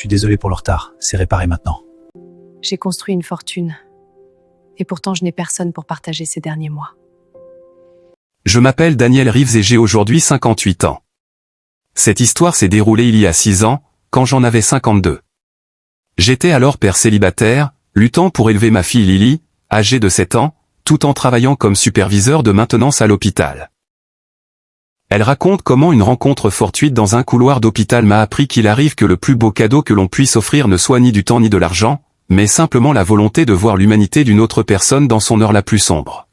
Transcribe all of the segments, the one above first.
suis désolé pour le retard, c'est réparé maintenant. J'ai construit une fortune. Et pourtant, je n'ai personne pour partager ces derniers mois. Je m'appelle Daniel Reeves et j'ai aujourd'hui 58 ans. Cette histoire s'est déroulée il y a 6 ans, quand j'en avais 52. J'étais alors père célibataire, luttant pour élever ma fille Lily, âgée de 7 ans, tout en travaillant comme superviseur de maintenance à l'hôpital. Elle raconte comment une rencontre fortuite dans un couloir d'hôpital m'a appris qu'il arrive que le plus beau cadeau que l'on puisse offrir ne soit ni du temps ni de l'argent, mais simplement la volonté de voir l'humanité d'une autre personne dans son heure la plus sombre.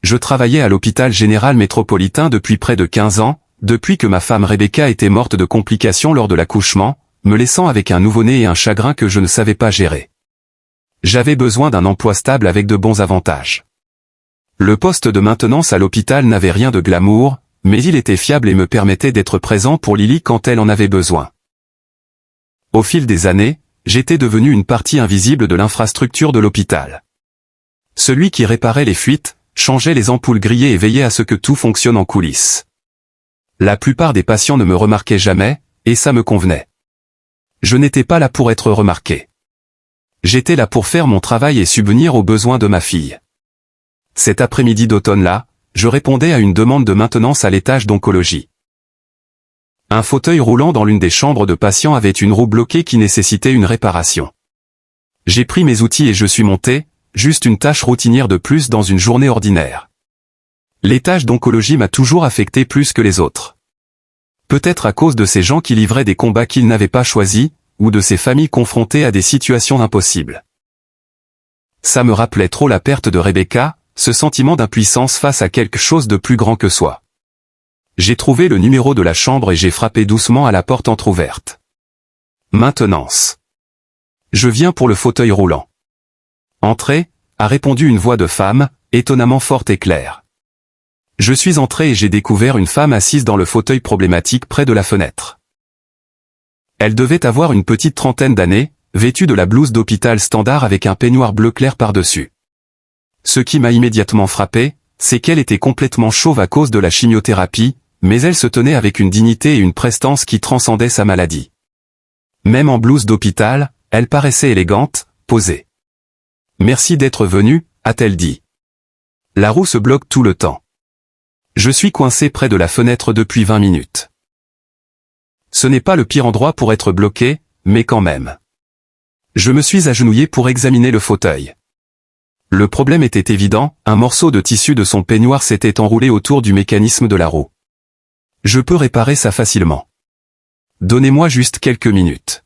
Je travaillais à l'hôpital général métropolitain depuis près de 15 ans, depuis que ma femme Rebecca était morte de complications lors de l'accouchement, me laissant avec un nouveau-né et un chagrin que je ne savais pas gérer. J'avais besoin d'un emploi stable avec de bons avantages. Le poste de maintenance à l'hôpital n'avait rien de glamour, mais il était fiable et me permettait d'être présent pour Lily quand elle en avait besoin. Au fil des années, j'étais devenu une partie invisible de l'infrastructure de l'hôpital. Celui qui réparait les fuites, changeait les ampoules grillées et veillait à ce que tout fonctionne en coulisses. La plupart des patients ne me remarquaient jamais, et ça me convenait. Je n'étais pas là pour être remarqué. J'étais là pour faire mon travail et subvenir aux besoins de ma fille. Cet après-midi d'automne-là, je répondais à une demande de maintenance à l'étage d'oncologie. Un fauteuil roulant dans l'une des chambres de patients avait une roue bloquée qui nécessitait une réparation. J'ai pris mes outils et je suis monté, juste une tâche routinière de plus dans une journée ordinaire. L'étage d'oncologie m'a toujours affecté plus que les autres. Peut-être à cause de ces gens qui livraient des combats qu'ils n'avaient pas choisis, ou de ces familles confrontées à des situations impossibles. Ça me rappelait trop la perte de Rebecca, ce sentiment d'impuissance face à quelque chose de plus grand que soi. J'ai trouvé le numéro de la chambre et j'ai frappé doucement à la porte entr'ouverte. Maintenance. Je viens pour le fauteuil roulant. Entrez, a répondu une voix de femme, étonnamment forte et claire. Je suis entré et j'ai découvert une femme assise dans le fauteuil problématique près de la fenêtre. Elle devait avoir une petite trentaine d'années, vêtue de la blouse d'hôpital standard avec un peignoir bleu clair par-dessus. Ce qui m'a immédiatement frappé, c'est qu'elle était complètement chauve à cause de la chimiothérapie, mais elle se tenait avec une dignité et une prestance qui transcendaient sa maladie. Même en blouse d'hôpital, elle paraissait élégante, posée. « Merci d'être venu », a-t-elle dit. La roue se bloque tout le temps. Je suis coincé près de la fenêtre depuis 20 minutes. Ce n'est pas le pire endroit pour être bloqué, mais quand même. Je me suis agenouillé pour examiner le fauteuil. Le problème était évident, un morceau de tissu de son peignoir s'était enroulé autour du mécanisme de la roue. Je peux réparer ça facilement. Donnez-moi juste quelques minutes.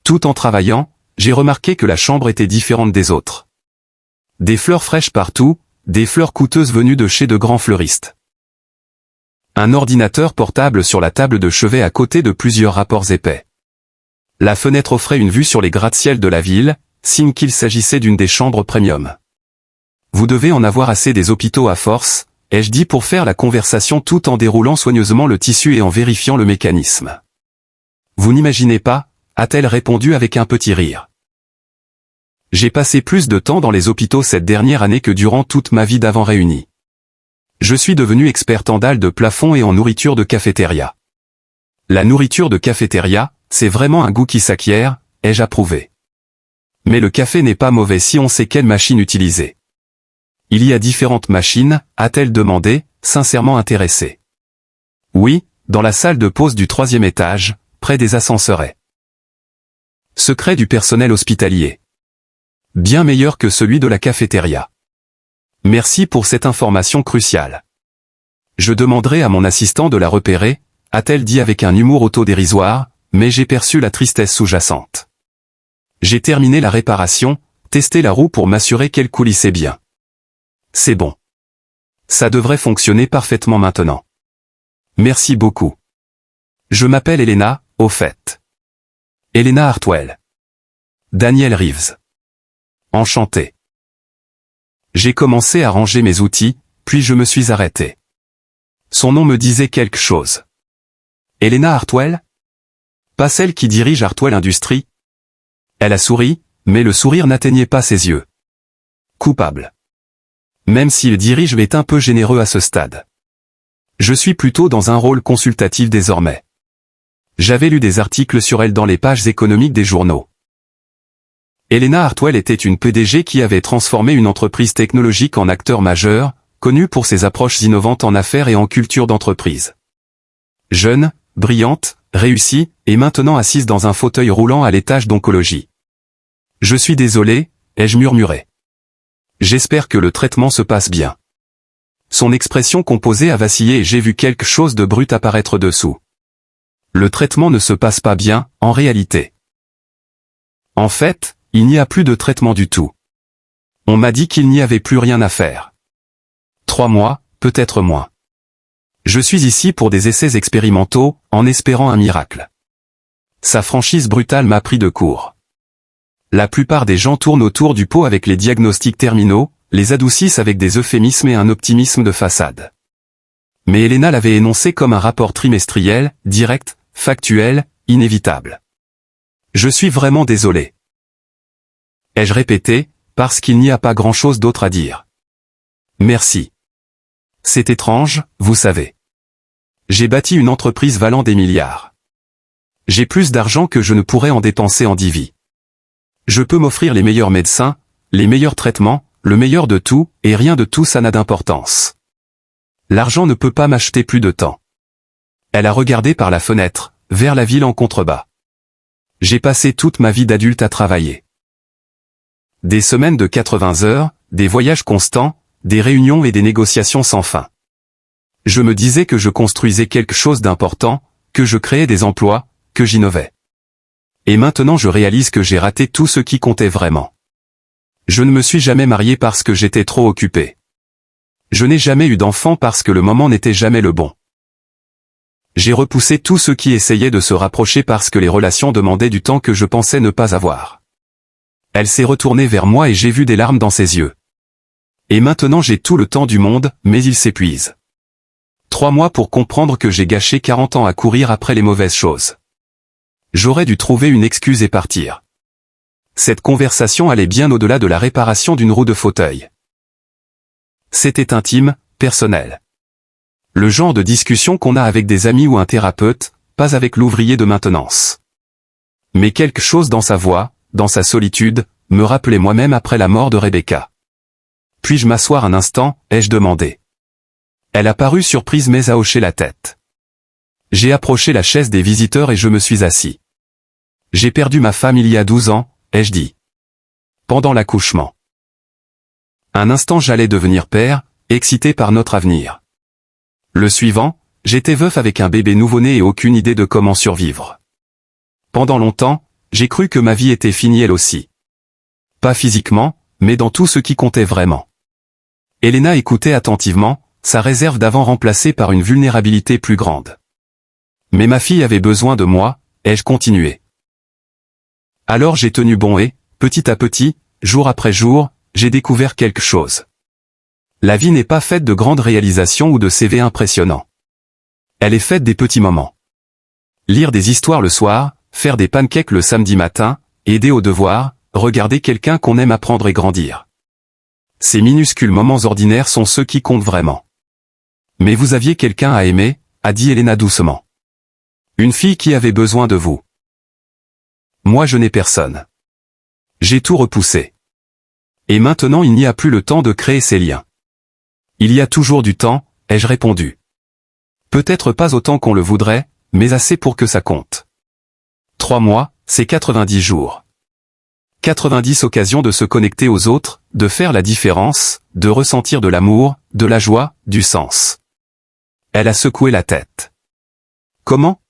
Tout en travaillant, j'ai remarqué que la chambre était différente des autres. Des fleurs fraîches partout, des fleurs coûteuses venues de chez de grands fleuristes. Un ordinateur portable sur la table de chevet à côté de plusieurs rapports épais. La fenêtre offrait une vue sur les gratte-ciel de la ville, signe qu'il s'agissait d'une des chambres premium. Vous devez en avoir assez des hôpitaux à force, ai-je dit pour faire la conversation tout en déroulant soigneusement le tissu et en vérifiant le mécanisme. Vous n'imaginez pas, a-t-elle répondu avec un petit rire. J'ai passé plus de temps dans les hôpitaux cette dernière année que durant toute ma vie d'avant réunie. Je suis devenu expert en dalles de plafond et en nourriture de cafétéria. La nourriture de cafétéria, c'est vraiment un goût qui s'acquiert, ai-je approuvé. Mais le café n'est pas mauvais si on sait quelle machine utiliser. Il y a différentes machines, a-t-elle demandé, sincèrement intéressée. Oui, dans la salle de pause du 3e étage, près des ascenseurs. Secret du personnel hospitalier. Bien meilleur que celui de la cafétéria. Merci pour cette information cruciale. Je demanderai à mon assistant de la repérer, a-t-elle dit avec un humour autodérisoire, mais j'ai perçu la tristesse sous-jacente. J'ai terminé la réparation, testé la roue pour m'assurer qu'elle coulissait bien. C'est bon. Ça devrait fonctionner parfaitement maintenant. Merci beaucoup. Je m'appelle Elena, au fait. Elena Hartwell. Daniel Reeves. Enchanté. J'ai commencé à ranger mes outils, puis je me suis arrêté. Son nom me disait quelque chose. Elena Hartwell? Pas celle qui dirige Hartwell Industries? Elle a souri, mais le sourire n'atteignait pas ses yeux. Coupable. Même si le dirige est un peu généreux à ce stade. Je suis plutôt dans un rôle consultatif désormais. J'avais lu des articles sur elle dans les pages économiques des journaux. Elena Hartwell était une PDG qui avait transformé une entreprise technologique en acteur majeur, connue pour ses approches innovantes en affaires et en culture d'entreprise. Jeune, brillante, réussie, et maintenant assise dans un fauteuil roulant à l'étage d'oncologie. « Je suis désolé », ai-je murmuré. « J'espère que le traitement se passe bien. » Son expression composée a vacillé et j'ai vu quelque chose de brut apparaître dessous. Le traitement ne se passe pas bien, en réalité. En fait, il n'y a plus de traitement du tout. On m'a dit qu'il n'y avait plus rien à faire. 3 mois, peut-être moins. Je suis ici pour des essais expérimentaux, en espérant un miracle. Sa franchise brutale m'a pris de court. La plupart des gens tournent autour du pot avec les diagnostics terminaux, les adoucissent avec des euphémismes et un optimisme de façade. Mais Elena l'avait énoncé comme un rapport trimestriel, direct, factuel, inévitable. Je suis vraiment désolé. Ai-je répété, parce qu'il n'y a pas grand-chose d'autre à dire. Merci. C'est étrange, vous savez. J'ai bâti une entreprise valant des milliards. J'ai plus d'argent que je ne pourrais en dépenser en 10 vies. Je peux m'offrir les meilleurs médecins, les meilleurs traitements, le meilleur de tout, et rien de tout ça n'a d'importance. L'argent ne peut pas m'acheter plus de temps. Elle a regardé par la fenêtre, vers la ville en contrebas. J'ai passé toute ma vie d'adulte à travailler. Des semaines de 80 heures, des voyages constants, des réunions et des négociations sans fin. Je me disais que je construisais quelque chose d'important, que je créais des emplois, que j'innovais. Et maintenant je réalise que j'ai raté tout ce qui comptait vraiment. Je ne me suis jamais marié parce que j'étais trop occupé. Je n'ai jamais eu d'enfant parce que le moment n'était jamais le bon. J'ai repoussé tous ceux qui essayaient de se rapprocher parce que les relations demandaient du temps que je pensais ne pas avoir. Elle s'est retournée vers moi et j'ai vu des larmes dans ses yeux. Et maintenant j'ai tout le temps du monde, mais il s'épuise. 3 mois pour comprendre que j'ai gâché 40 ans à courir après les mauvaises choses. J'aurais dû trouver une excuse et partir. Cette conversation allait bien au-delà de la réparation d'une roue de fauteuil. C'était intime, personnel. Le genre de discussion qu'on a avec des amis ou un thérapeute, pas avec l'ouvrier de maintenance. Mais quelque chose dans sa voix, dans sa solitude, me rappelait moi-même après la mort de Rebecca. Puis-je m'asseoir un instant, ai-je demandé. Elle a paru surprise mais a hoché la tête. J'ai approché la chaise des visiteurs et je me suis assis. J'ai perdu ma femme il y a 12 ans, ai-je dit. Pendant l'accouchement. Un instant j'allais devenir père, excité par notre avenir. Le suivant, j'étais veuf avec un bébé nouveau-né et aucune idée de comment survivre. Pendant longtemps, j'ai cru que ma vie était finie elle aussi. Pas physiquement, mais dans tout ce qui comptait vraiment. Elena écoutait attentivement, sa réserve d'avant remplacée par une vulnérabilité plus grande. Mais ma fille avait besoin de moi, ai-je continué. Alors j'ai tenu bon et, petit à petit, jour après jour, j'ai découvert quelque chose. La vie n'est pas faite de grandes réalisations ou de CV impressionnants. Elle est faite des petits moments. Lire des histoires le soir, faire des pancakes le samedi matin, aider aux devoirs, regarder quelqu'un qu'on aime apprendre et grandir. Ces minuscules moments ordinaires sont ceux qui comptent vraiment. Mais vous aviez quelqu'un à aimer, a dit Elena doucement. Une fille qui avait besoin de vous. Moi je n'ai personne. J'ai tout repoussé. Et maintenant il n'y a plus le temps de créer ces liens. Il y a toujours du temps, ai-je répondu. Peut-être pas autant qu'on le voudrait, mais assez pour que ça compte. 3 mois, c'est 90 jours. 90 occasions de se connecter aux autres, de faire la différence, de ressentir de l'amour, de la joie, du sens. Elle a secoué la tête. Comment?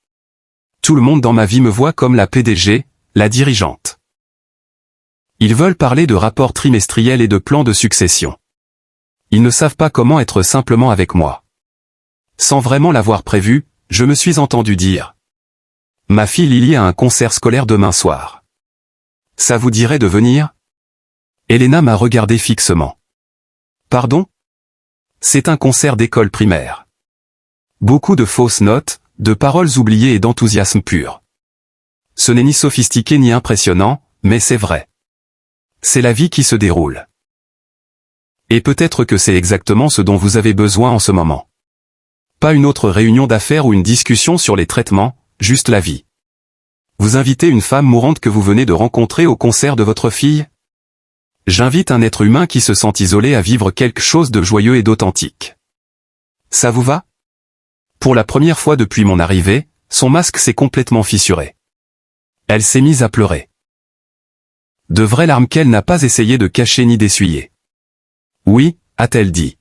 Tout le monde dans ma vie me voit comme la PDG, la dirigeante. Ils veulent parler de rapports trimestriels et de plans de succession. Ils ne savent pas comment être simplement avec moi. Sans vraiment l'avoir prévu, je me suis entendu dire. Ma fille Lily a un concert scolaire demain soir. Ça vous dirait de venir? Elena m'a regardé fixement. Pardon? C'est un concert d'école primaire. Beaucoup de fausses notes, de paroles oubliées et d'enthousiasme pur. Ce n'est ni sophistiqué ni impressionnant, mais c'est vrai. C'est la vie qui se déroule. Et peut-être que c'est exactement ce dont vous avez besoin en ce moment. Pas une autre réunion d'affaires ou une discussion sur les traitements, juste la vie. Vous invitez une femme mourante que vous venez de rencontrer au concert de votre fille? J'invite un être humain qui se sent isolé à vivre quelque chose de joyeux et d'authentique. Ça vous va? Pour la première fois depuis mon arrivée, son masque s'est complètement fissuré. Elle s'est mise à pleurer. De vraies larmes qu'elle n'a pas essayé de cacher ni d'essuyer. Oui, a-t-elle dit.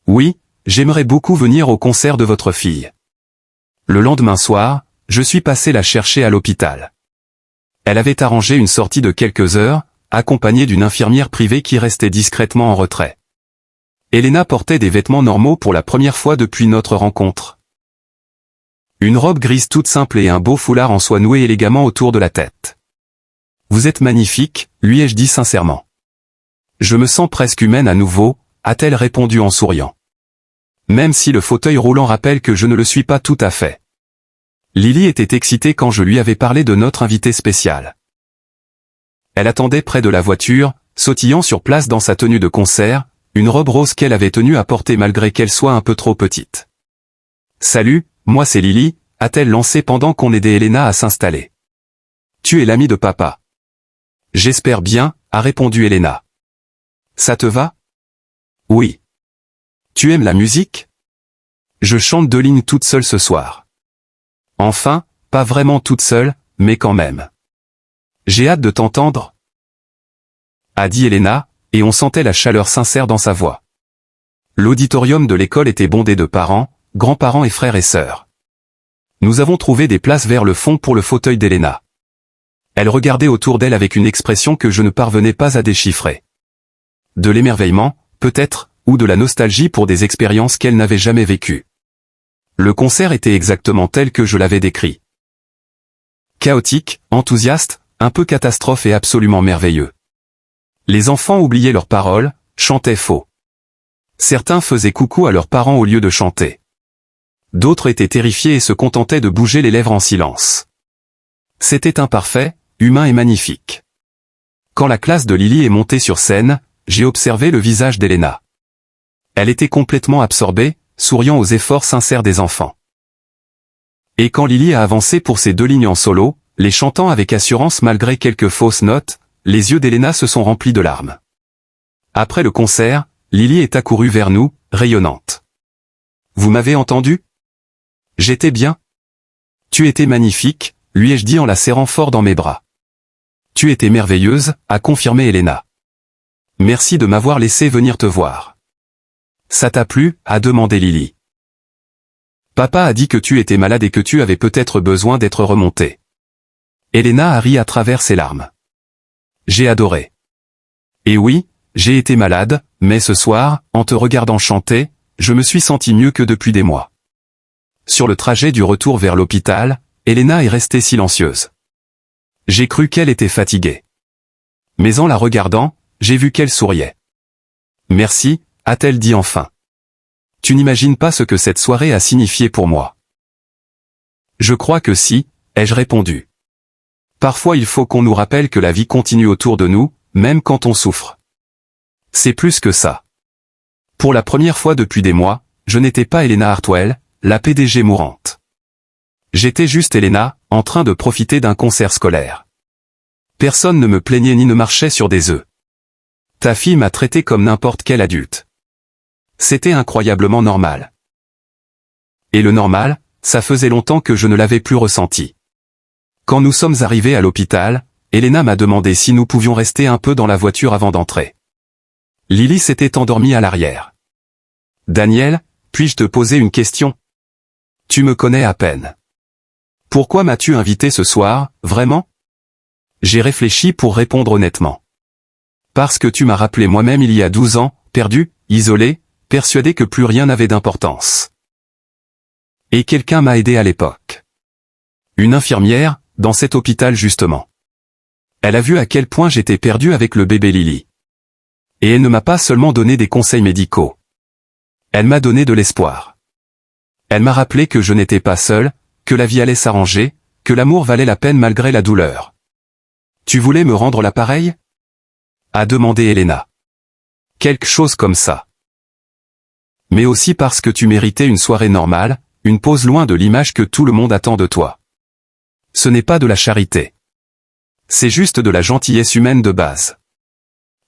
Oui, j'aimerais beaucoup venir au concert de votre fille. Le lendemain soir, je suis passé la chercher à l'hôpital. Elle avait arrangé une sortie de quelques heures, accompagnée d'une infirmière privée qui restait discrètement en retrait. Elena portait des vêtements normaux pour la première fois depuis notre rencontre. Une robe grise toute simple et un beau foulard en soie noué élégamment autour de la tête. Vous êtes magnifique, lui ai-je dit sincèrement. Je me sens presque humaine à nouveau, a-t-elle répondu en souriant. Même si le fauteuil roulant rappelle que je ne le suis pas tout à fait. Lily était excitée quand je lui avais parlé de notre invité spécial. Elle attendait près de la voiture, sautillant sur place dans sa tenue de concert, une robe rose qu'elle avait tenu à porter malgré qu'elle soit un peu trop petite. Salut, moi c'est Lily, a-t-elle lancé pendant qu'on aidait Elena à s'installer. Tu es l'amie de papa. J'espère bien, a répondu Elena. Ça te va? Oui. Tu aimes la musique? Je chante 2 lignes toute seule ce soir. Enfin, pas vraiment toute seule, mais quand même. J'ai hâte de t'entendre, a dit Elena, et on sentait la chaleur sincère dans sa voix. L'auditorium de l'école était bondé de parents, grands-parents et frères et sœurs. Nous avons trouvé des places vers le fond pour le fauteuil d'Elena. Elle regardait autour d'elle avec une expression que je ne parvenais pas à déchiffrer. De l'émerveillement, peut-être, ou de la nostalgie pour des expériences qu'elle n'avait jamais vécues. Le concert était exactement tel que je l'avais décrit. Chaotique, enthousiaste, un peu catastrophe et absolument merveilleux. Les enfants oubliaient leurs paroles, chantaient faux. Certains faisaient coucou à leurs parents au lieu de chanter. D'autres étaient terrifiés et se contentaient de bouger les lèvres en silence. C'était imparfait, humain et magnifique. Quand la classe de Lily est montée sur scène, j'ai observé le visage d'Elena. Elle était complètement absorbée, souriant aux efforts sincères des enfants. Et quand Lily a avancé pour ses 2 lignes en solo, les chantant avec assurance malgré quelques fausses notes, les yeux d'Elena se sont remplis de larmes. Après le concert, Lily est accourue vers nous, rayonnante. Vous m'avez entendu? J'étais bien. Tu étais magnifique, lui ai-je dit en la serrant fort dans mes bras. Tu étais merveilleuse, a confirmé Elena. Merci de m'avoir laissé venir te voir. Ça t'a plu, a demandé Lily. Papa a dit que tu étais malade et que tu avais peut-être besoin d'être remontée. Elena a ri à travers ses larmes. J'ai adoré. Et oui, j'ai été malade, mais ce soir, en te regardant chanter, je me suis senti mieux que depuis des mois. Sur le trajet du retour vers l'hôpital, Elena est restée silencieuse. J'ai cru qu'elle était fatiguée. Mais en la regardant, j'ai vu qu'elle souriait. Merci, a-t-elle dit enfin. Tu n'imagines pas ce que cette soirée a signifié pour moi. Je crois que si, ai-je répondu. Parfois il faut qu'on nous rappelle que la vie continue autour de nous, même quand on souffre. C'est plus que ça. Pour la première fois depuis des mois, je n'étais pas Elena Hartwell, la PDG mourante. J'étais juste Elena, en train de profiter d'un concert scolaire. Personne ne me plaignait ni ne marchait sur des œufs. Ta fille m'a traité comme n'importe quel adulte. C'était incroyablement normal. Et le normal, ça faisait longtemps que je ne l'avais plus ressenti. Quand nous sommes arrivés à l'hôpital, Elena m'a demandé si nous pouvions rester un peu dans la voiture avant d'entrer. Lily s'était endormie à l'arrière. Daniel, puis-je te poser une question? Tu me connais à peine. Pourquoi m'as-tu invité ce soir, vraiment? J'ai réfléchi pour répondre honnêtement. Parce que tu m'as rappelé moi-même il y a 12 ans, perdu, isolé, persuadé que plus rien n'avait d'importance. Et quelqu'un m'a aidé à l'époque. Une infirmière, dans cet hôpital justement. Elle a vu à quel point j'étais perdu avec le bébé Lily. Et elle ne m'a pas seulement donné des conseils médicaux. Elle m'a donné de l'espoir. Elle m'a rappelé que je n'étais pas seul, que la vie allait s'arranger, que l'amour valait la peine malgré la douleur. Tu voulais me rendre l'appareil? A demandé Elena. Quelque chose comme ça. Mais aussi parce que tu méritais une soirée normale, une pause loin de l'image que tout le monde attend de toi. Ce n'est pas de la charité. C'est juste de la gentillesse humaine de base.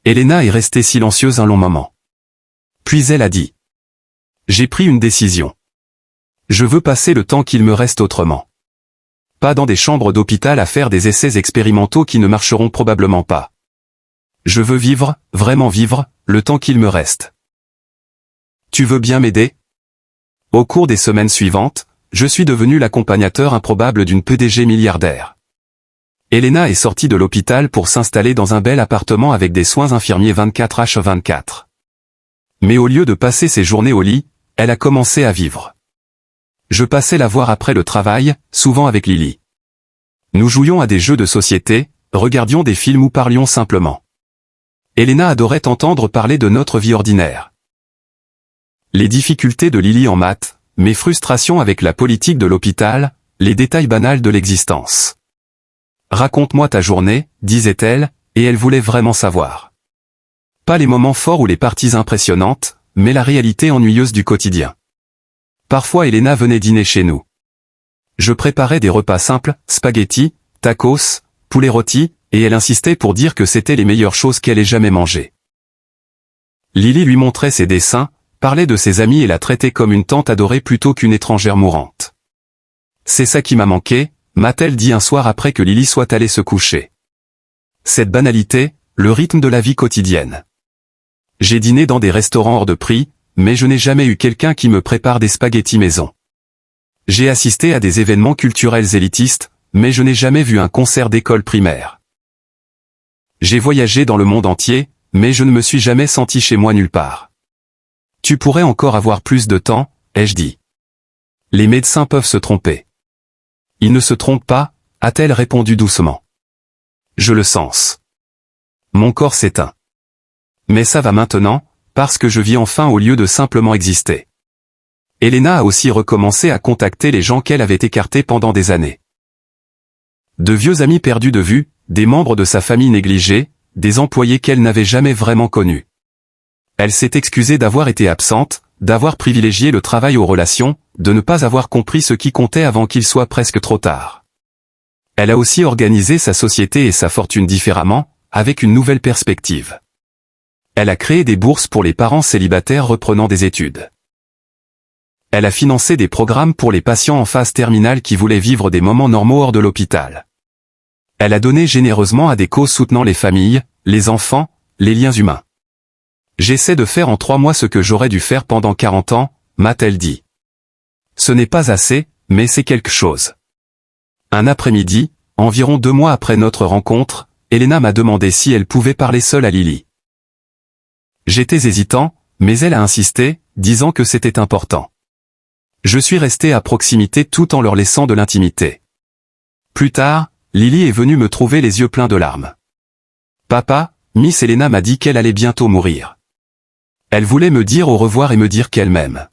Elena est restée silencieuse un long moment. Puis elle a dit. J'ai pris une décision. Je veux passer le temps qu'il me reste autrement. Pas dans des chambres d'hôpital à faire des essais expérimentaux qui ne marcheront probablement pas. Je veux vivre, vraiment vivre, le temps qu'il me reste. Tu veux bien m'aider? Au cours des semaines suivantes, je suis devenu l'accompagnateur improbable d'une PDG milliardaire. Elena est sortie de l'hôpital pour s'installer dans un bel appartement avec des soins infirmiers 24h24. Mais au lieu de passer ses journées au lit, elle a commencé à vivre. Je passais la voir après le travail, souvent avec Lily. Nous jouions à des jeux de société, regardions des films ou parlions simplement. Elena adorait entendre parler de notre vie ordinaire. Les difficultés de Lily en maths, mes frustrations avec la politique de l'hôpital, les détails banals de l'existence. Raconte-moi ta journée, disait-elle, et elle voulait vraiment savoir. Pas les moments forts ou les parties impressionnantes, mais la réalité ennuyeuse du quotidien. Parfois Elena venait dîner chez nous. Je préparais des repas simples, spaghettis, tacos, poulet rôti, et elle insistait pour dire que c'était les meilleures choses qu'elle ait jamais mangées. Lily lui montrait ses dessins, parlait de ses amis et la traitait comme une tante adorée plutôt qu'une étrangère mourante. C'est ça qui m'a manqué, m'a-t-elle dit un soir après que Lily soit allée se coucher. Cette banalité, le rythme de la vie quotidienne. J'ai dîné dans des restaurants hors de prix, mais je n'ai jamais eu quelqu'un qui me prépare des spaghettis maison. J'ai assisté à des événements culturels élitistes, mais je n'ai jamais vu un concert d'école primaire. J'ai voyagé dans le monde entier, mais je ne me suis jamais senti chez moi nulle part. Tu pourrais encore avoir plus de temps, ai-je dit. Les médecins peuvent se tromper. Ils ne se trompent pas, a-t-elle répondu doucement. Je le sens. Mon corps s'éteint. Mais ça va maintenant, parce que je vis enfin au lieu de simplement exister. Elena a aussi recommencé à contacter les gens qu'elle avait écartés pendant des années. De vieux amis perdus de vue, des membres de sa famille négligés, des employés qu'elle n'avait jamais vraiment connus. Elle s'est excusée d'avoir été absente, d'avoir privilégié le travail aux relations, de ne pas avoir compris ce qui comptait avant qu'il soit presque trop tard. Elle a aussi organisé sa société et sa fortune différemment, avec une nouvelle perspective. Elle a créé des bourses pour les parents célibataires reprenant des études. Elle a financé des programmes pour les patients en phase terminale qui voulaient vivre des moments normaux hors de l'hôpital. Elle a donné généreusement à des causes soutenant les familles, les enfants, les liens humains. J'essaie de faire en 3 mois ce que j'aurais dû faire pendant 40 ans, m'a-t-elle dit. Ce n'est pas assez, mais c'est quelque chose. Un après-midi, environ 2 mois après notre rencontre, Elena m'a demandé si elle pouvait parler seule à Lily. J'étais hésitant, mais elle a insisté, disant que c'était important. Je suis resté à proximité tout en leur laissant de l'intimité. Plus tard, Lily est venue me trouver les yeux pleins de larmes. Papa, Miss Elena m'a dit qu'elle allait bientôt mourir. Elle voulait me dire au revoir et me dire qu'elle m'aime.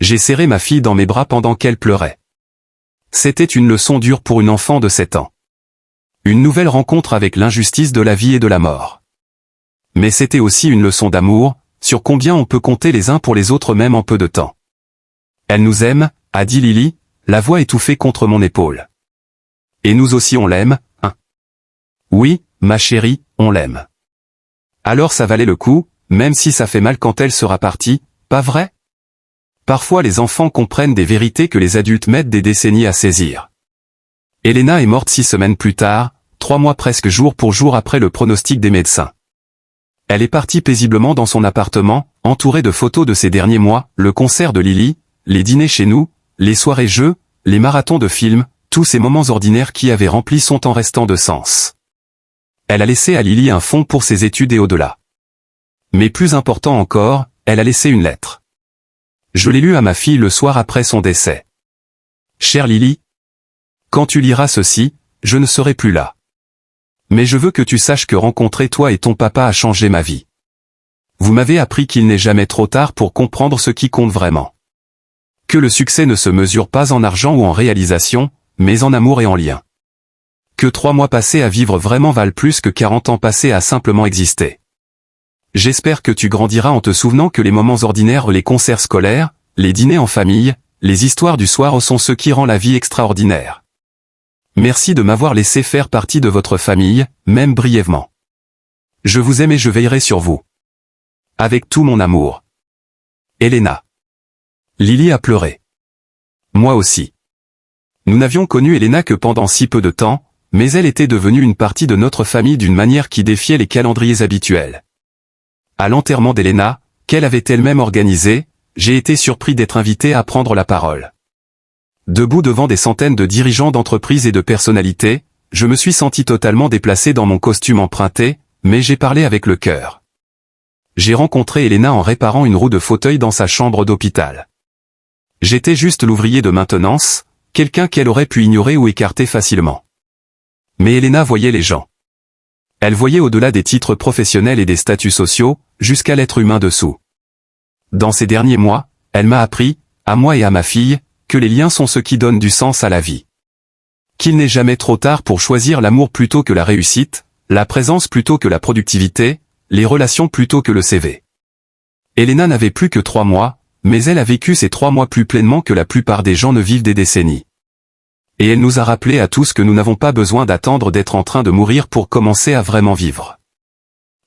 J'ai serré ma fille dans mes bras pendant qu'elle pleurait. C'était une leçon dure pour une enfant de 7 ans. Une nouvelle rencontre avec l'injustice de la vie et de la mort. Mais c'était aussi une leçon d'amour, sur combien on peut compter les uns pour les autres même en peu de temps. Elle nous aime, a dit Lily, la voix étouffée contre mon épaule. Et nous aussi on l'aime, hein? Oui, ma chérie, on l'aime. Alors ça valait le coup, même si ça fait mal quand elle sera partie, pas vrai? Parfois les enfants comprennent des vérités que les adultes mettent des décennies à saisir. Elena est morte 6 semaines plus tard, 3 mois presque jour pour jour après le pronostic des médecins. Elle est partie paisiblement dans son appartement, entourée de photos de ces derniers mois, le concert de Lily, les dîners chez nous, les soirées jeux, les marathons de films, tous ces moments ordinaires qui avaient rempli son temps restant de sens. Elle a laissé à Lily un fonds pour ses études et au-delà. Mais plus important encore, elle a laissé une lettre. Je l'ai lue à ma fille le soir après son décès. Chère Lily, quand tu liras ceci, je ne serai plus là. Mais je veux que tu saches que rencontrer toi et ton papa a changé ma vie. Vous m'avez appris qu'il n'est jamais trop tard pour comprendre ce qui compte vraiment. Que le succès ne se mesure pas en argent ou en réalisation, mais en amour et en lien. Que 3 mois passés à vivre vraiment valent plus que 40 ans passés à simplement exister. J'espère que tu grandiras en te souvenant que les moments ordinaires, les concerts scolaires, les dîners en famille, les histoires du soir sont ce qui rend la vie extraordinaire. Merci de m'avoir laissé faire partie de votre famille, même brièvement. Je vous aime et je veillerai sur vous. Avec tout mon amour. Elena. Lily a pleuré. Moi aussi. Nous n'avions connu Elena que pendant si peu de temps, mais elle était devenue une partie de notre famille d'une manière qui défiait les calendriers habituels. À l'enterrement d'Elena, qu'elle avait elle-même organisé, j'ai été surpris d'être invité à prendre la parole. Debout devant des centaines de dirigeants d'entreprises et de personnalités, je me suis senti totalement déplacé dans mon costume emprunté, mais j'ai parlé avec le cœur. J'ai rencontré Elena en réparant une roue de fauteuil dans sa chambre d'hôpital. J'étais juste l'ouvrier de maintenance, quelqu'un qu'elle aurait pu ignorer ou écarter facilement. Mais Elena voyait les gens. Elle voyait au-delà des titres professionnels et des statuts sociaux, jusqu'à l'être humain dessous. Dans ces derniers mois, elle m'a appris, à moi et à ma fille, que les liens sont ce qui donne du sens à la vie. Qu'il n'est jamais trop tard pour choisir l'amour plutôt que la réussite, la présence plutôt que la productivité, les relations plutôt que le CV. Elena n'avait plus que 3 mois, mais elle a vécu ces 3 mois plus pleinement que la plupart des gens ne vivent des décennies. Et elle nous a rappelé à tous que nous n'avons pas besoin d'attendre d'être en train de mourir pour commencer à vraiment vivre.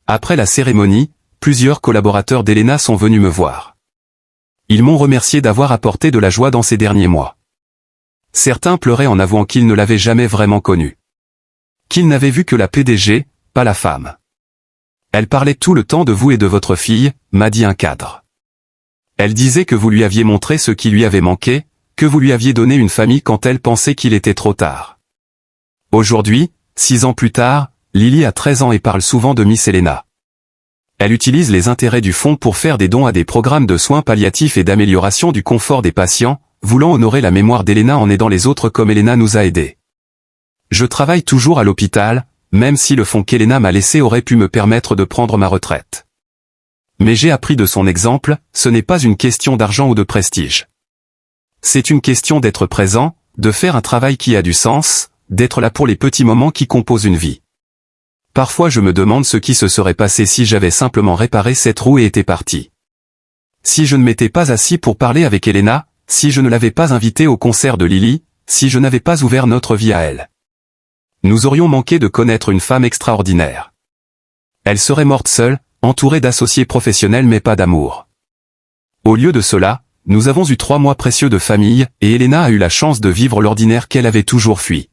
Après la cérémonie, plusieurs collaborateurs d'Elena sont venus me voir. Ils m'ont remercié d'avoir apporté de la joie dans ces derniers mois. Certains pleuraient en avouant qu'ils ne l'avaient jamais vraiment connue. Qu'ils n'avaient vu que la PDG, pas la femme. Elle parlait tout le temps de vous et de votre fille, m'a dit un cadre. Elle disait que vous lui aviez montré ce qui lui avait manqué, que vous lui aviez donné une famille quand elle pensait qu'il était trop tard. Aujourd'hui, 6 ans plus tard, Lily a 13 ans et parle souvent de Miss Elena. Elle utilise les intérêts du fonds pour faire des dons à des programmes de soins palliatifs et d'amélioration du confort des patients, voulant honorer la mémoire d'Elena en aidant les autres comme Elena nous a aidés. Je travaille toujours à l'hôpital, même si le fonds qu'Elena m'a laissé aurait pu me permettre de prendre ma retraite. Mais j'ai appris de son exemple, ce n'est pas une question d'argent ou de prestige. C'est une question d'être présent, de faire un travail qui a du sens, d'être là pour les petits moments qui composent une vie. Parfois je me demande ce qui se serait passé si j'avais simplement réparé cette roue et été parti. Si je ne m'étais pas assis pour parler avec Elena, si je ne l'avais pas invitée au concert de Lily, si je n'avais pas ouvert notre vie à elle. Nous aurions manqué de connaître une femme extraordinaire. Elle serait morte seule, entourée d'associés professionnels mais pas d'amour. Au lieu de cela, nous avons eu 3 mois précieux de famille, et Elena a eu la chance de vivre l'ordinaire qu'elle avait toujours fui.